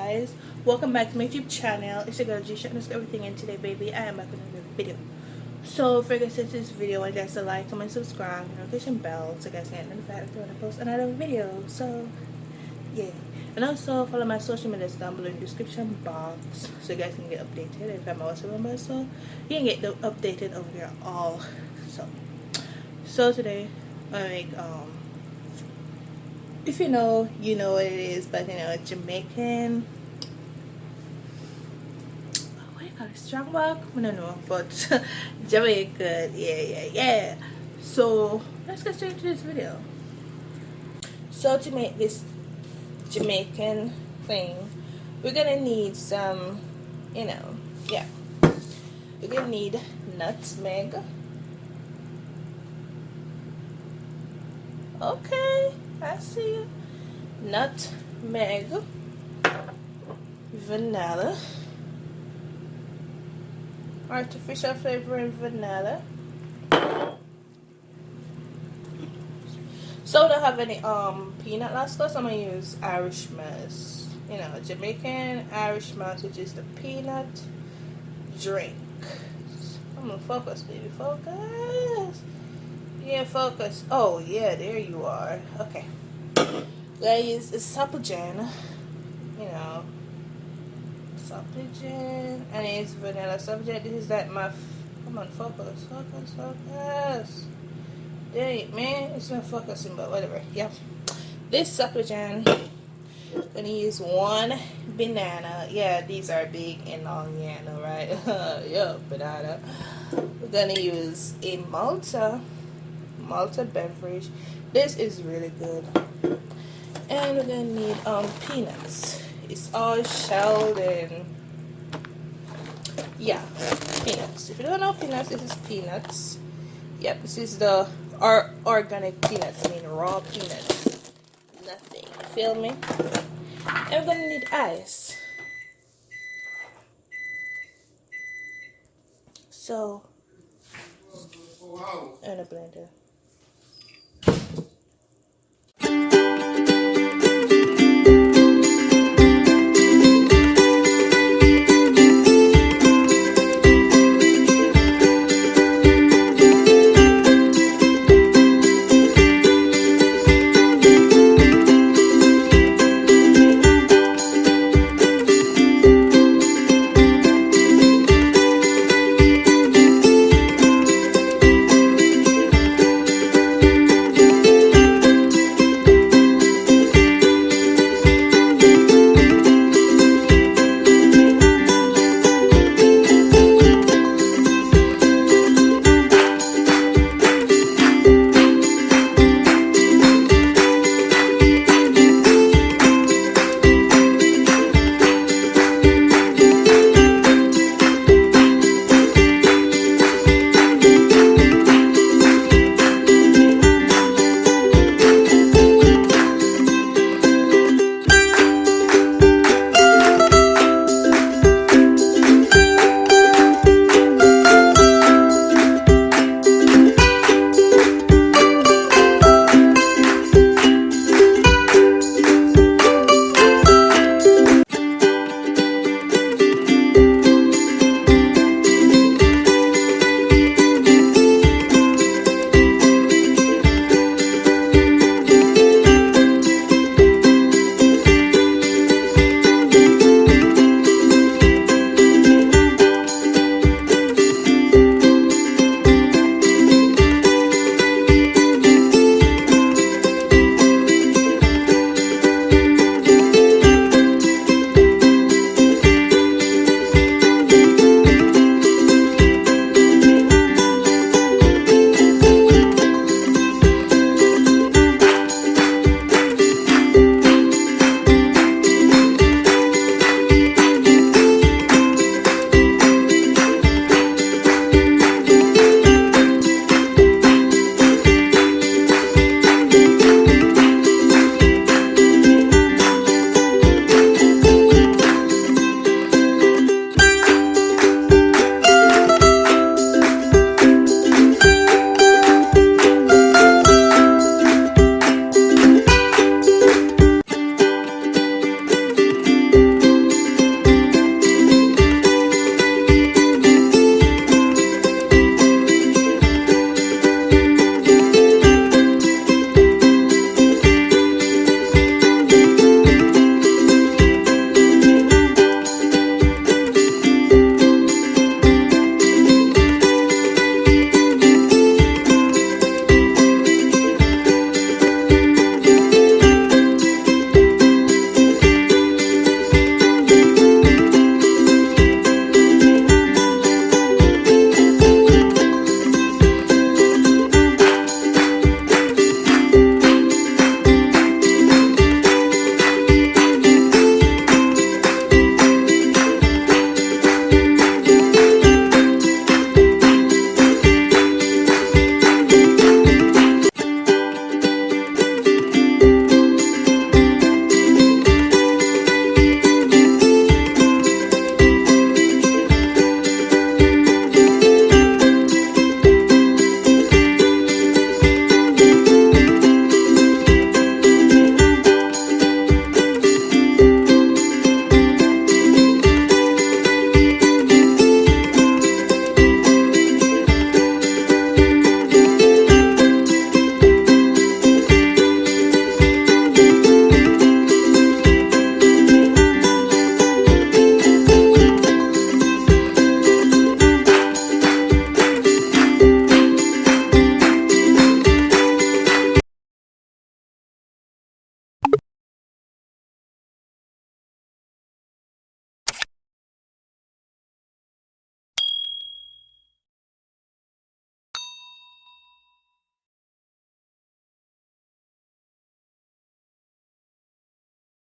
guys, welcome back to my YouTube channel. It's your girl G showing us everything, and today baby I am back with another video. So if you guys like this video, I guess to like, comment, subscribe, notification bell so you guys get notified when I post another video. So yeah, and also follow my social medias down below in the description box so you guys can get updated if I'm also member, so you can get updated over there all. So today I make if you know, you know what it is, but you know, Jamaican, what do you call it, strong work? I don't know, but Jamaican, yeah. So let's get straight to this video. So to make this Jamaican thing, we're gonna need some, you know, yeah, we're gonna need nutmeg. Okay, I see you. Nutmeg, vanilla, artificial flavoring vanilla. So we don't have any peanut last course, I'm gonna use Irish mess. You know, Jamaican Irish mess, which is the peanut drink. I'm gonna focus, baby, focus. Yeah, focus. Oh yeah, there you are. Okay. Guys, it's SUPLIGEN. You know, SUPLIGEN, and it's vanilla subject. This is that my come on, focus. Dang it, man, it's not focusing, but whatever. Yep. This SUPLIGEN, gonna use one banana. Yeah, these are big and long, yeah, no, right? Yeah, banana. We're gonna use a Malta beverage. This is really good. And we're gonna need peanuts. It's all shelled and yeah, peanuts. If you don't know peanuts, this is peanuts. Yep, this is the organic peanuts. I mean raw peanuts. Nothing. You feel me? And we're gonna need ice. So and a blender.